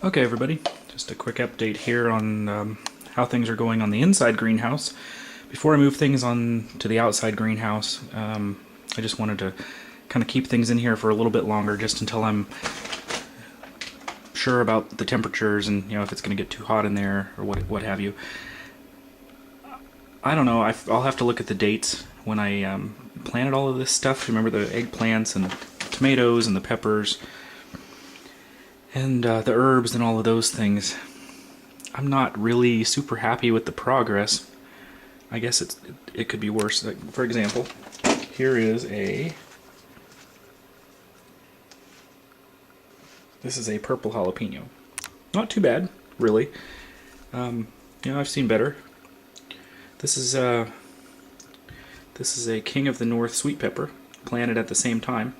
Okay, everybody, just a quick update here on how things are going on the inside greenhouse. Before I move things on to the outside greenhouse, I just wanted to kind of keep things in here for a little bit longer, just until I'm sure about the temperatures and if it's going to get too hot in there or what have you. I don't know. I'll have to look at the dates when I planted all of this stuff. Remember the eggplants and tomatoes and the peppers and the herbs and all of those things. I'm not really super happy with the progress. I guess it could be worse. Like, for example, here is this is a purple jalapeno. Not too bad, really. I've seen better. This is a King of the North sweet pepper, planted at the same time.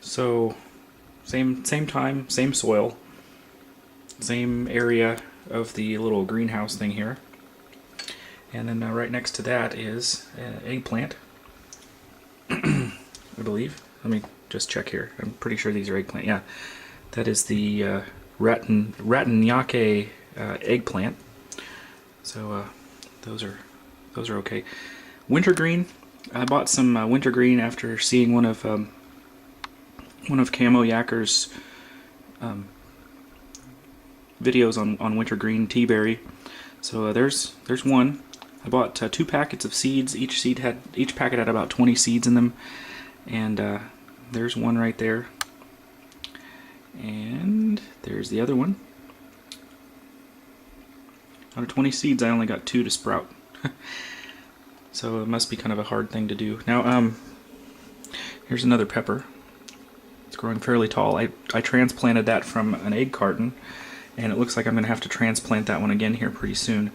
So same time, same soil, same area of the little greenhouse thing here. And then right next to that is an eggplant, I believe. Let me just check here. I'm pretty sure these are eggplant. Yeah, that is the Ratanyake eggplant. So those are okay. Wintergreen. I bought some wintergreen after seeing one of Camo Yakker's videos on wintergreen teaberry. So there's one. I bought 2 packets of seeds. Each packet had about 20 seeds in them, and there's one right there. And there's the other one. Out of 20 seeds, I only got 2 to sprout. So it must be kind of a hard thing to do. Now, here's another pepper. It's growing fairly tall. I transplanted that from an egg carton, and it looks like I'm going to have to transplant that one again here pretty soon.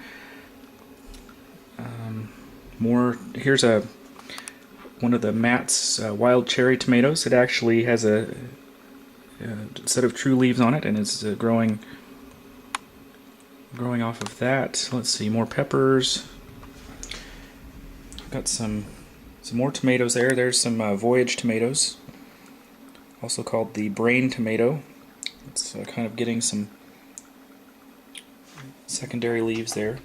Here's one of the Matt's wild cherry tomatoes. It actually has a set of true leaves on it, and it's growing off of that. Let's see, more peppers. Got some more tomatoes there. There's some Voyage tomatoes, also called the brain tomato. It's kind of getting some secondary leaves there.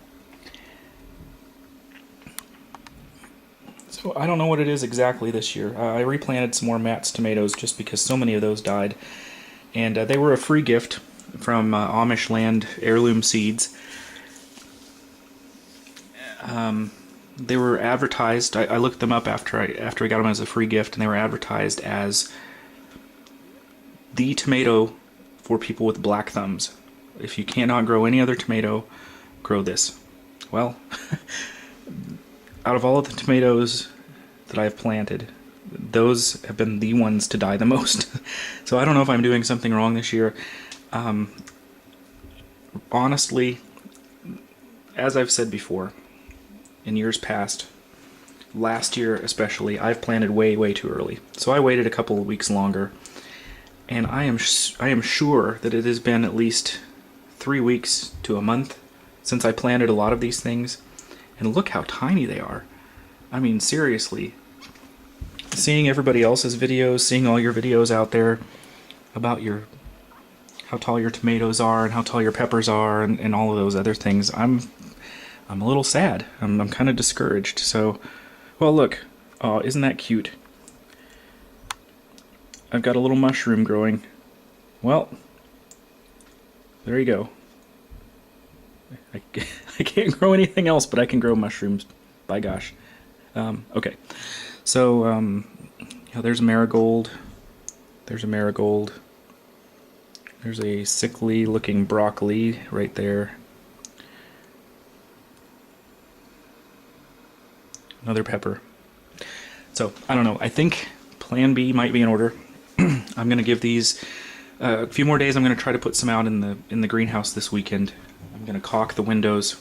So I don't know what it is exactly this year. I replanted some more Matt's tomatoes just because so many of those died, and they were a free gift from Amish Land Heirloom Seeds. They were advertised. I looked them up after I got them as a free gift, and they were advertised as the tomato for people with black thumbs. If you cannot grow any other tomato, grow this. Well, out of all of the tomatoes that I've planted, those have been the ones to die the most. So I don't know if I'm doing something wrong this year. Honestly, as I've said before, in years past, last year especially, I've planted way too early. So I waited a couple of weeks longer, and I am sure that it has been at least 3 weeks to a month since I planted a lot of these things, and look how tiny they are. I mean, seriously. Seeing everybody else's videos, seeing all your videos out there about how tall your tomatoes are and how tall your peppers are and all of those other things, I'm a little sad. I'm kind of discouraged. So, well, look. Oh, isn't that cute? I've got a little mushroom growing. Well, there you go. I can't grow anything else, but I can grow mushrooms. By gosh. Okay. So, there's a marigold. There's a marigold. There's a sickly looking broccoli right there. Another pepper. So, I don't know. I think Plan B might be in order. I'm going to give these a few more days. I'm going to try to put some out in the greenhouse this weekend. I'm going to caulk the windows,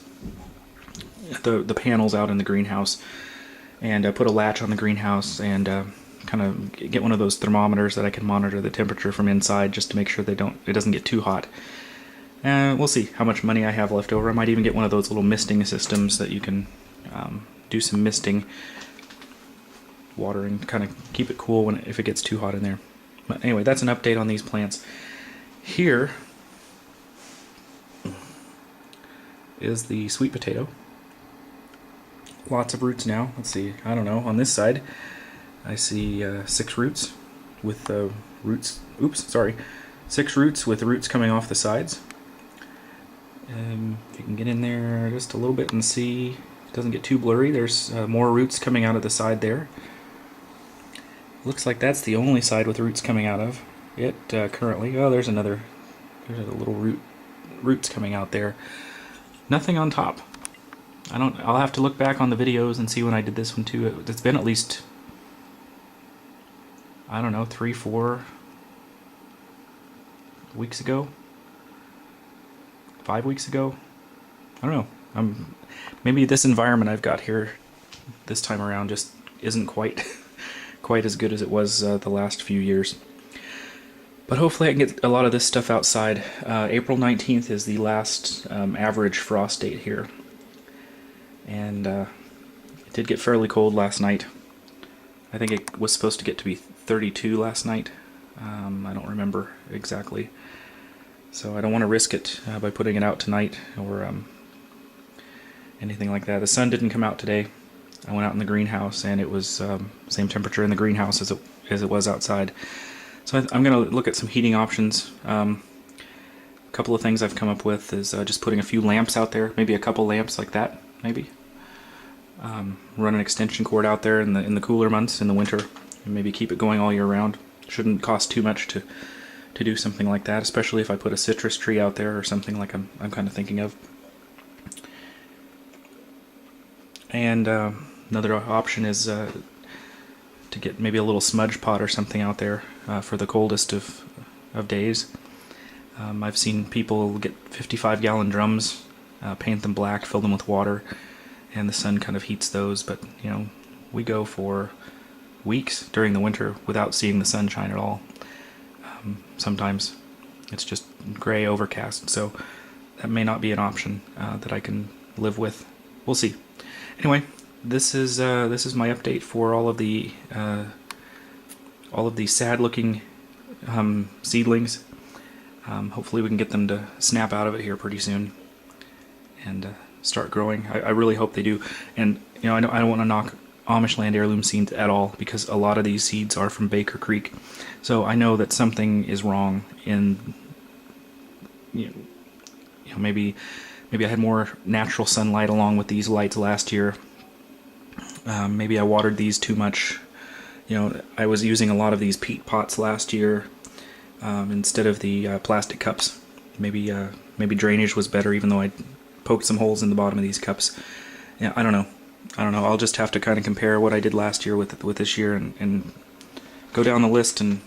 the panels out in the greenhouse, and put a latch on the greenhouse, and kind of get one of those thermometers that I can monitor the temperature from inside, just to make sure it doesn't get too hot. We'll see how much money I have left over. I might even get one of those little misting systems that you can do some misting, watering, kind of keep it cool if it gets too hot in there. But anyway, that's an update on these plants. Here is the sweet potato. Lots of roots now. Let's see, I don't know, on this side I see 6 roots with roots, six roots with roots coming off the sides. If you can get in there just a little bit and see, it doesn't get too blurry, there's more roots coming out of the side there. Looks like that's the only side with roots coming out of it currently. Oh, there's a little roots coming out there. Nothing on top. I'll have to look back on the videos and see when I did this one too. It's been at least, I don't know, 3-4 weeks ago, 5 weeks ago. I don't know. Maybe this environment I've got here this time around just isn't quite as good as it was the last few years. But hopefully I can get a lot of this stuff outside. April 19th is the last average frost date here. And it did get fairly cold last night. I think it was supposed to get to be 32 last night. I don't remember exactly. So I don't want to risk it by putting it out tonight or anything like that. The sun didn't come out today. I went out in the greenhouse and it was same temperature in the greenhouse as it was outside. So I'm going to look at some heating options. A couple of things I've come up with is just putting a few lamps out there, maybe a couple lamps like that, maybe. Run an extension cord out there in the cooler months in the winter, and maybe keep it going all year round. Shouldn't cost too much to do something like that, especially if I put a citrus tree out there or something like I'm kind of thinking of. And another option is to get maybe a little smudge pot or something out there for the coldest of days. I've seen people get 55-gallon drums, paint them black, fill them with water, and the sun kind of heats those. But you know, we go for weeks during the winter without seeing the sunshine at all. Sometimes it's just gray, overcast, so that may not be an option that I can live with. We'll see. Anyway, this is my update for all of the sad-looking seedlings. Hopefully we can get them to snap out of it here pretty soon and start growing. I really hope they do. And you know, I don't want to knock Amish land heirloom seeds at all, because a lot of these seeds are from Baker Creek. So I know that something is wrong in, you know, maybe I had more natural sunlight along with these lights last year. Maybe I watered these too much. You know, I was using a lot of these peat pots last year instead of the plastic cups. Maybe drainage was better, even though I poked some holes in the bottom of these cups. Yeah, I don't know. I'll just have to kind of compare what I did last year with this year and go down the list and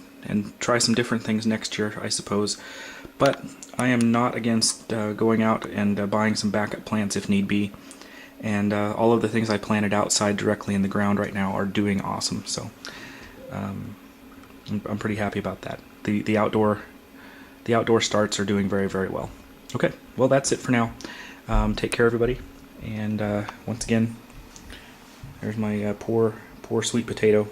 try some different things next year, I suppose. But I am not against going out and buying some backup plants if need be. And all of the things I planted outside directly in the ground right now are doing awesome. So I'm pretty happy about that. The outdoor starts are doing very, very well. Okay, well that's it for now. Take care, everybody. And once again, there's my poor sweet potato.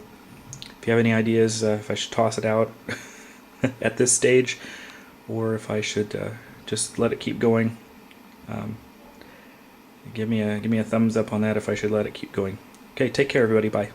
If you have any ideas if I should toss it out at this stage, or if I should just let it keep going, give me a thumbs up on that if I should let it keep going. Okay, take care, everybody. Bye.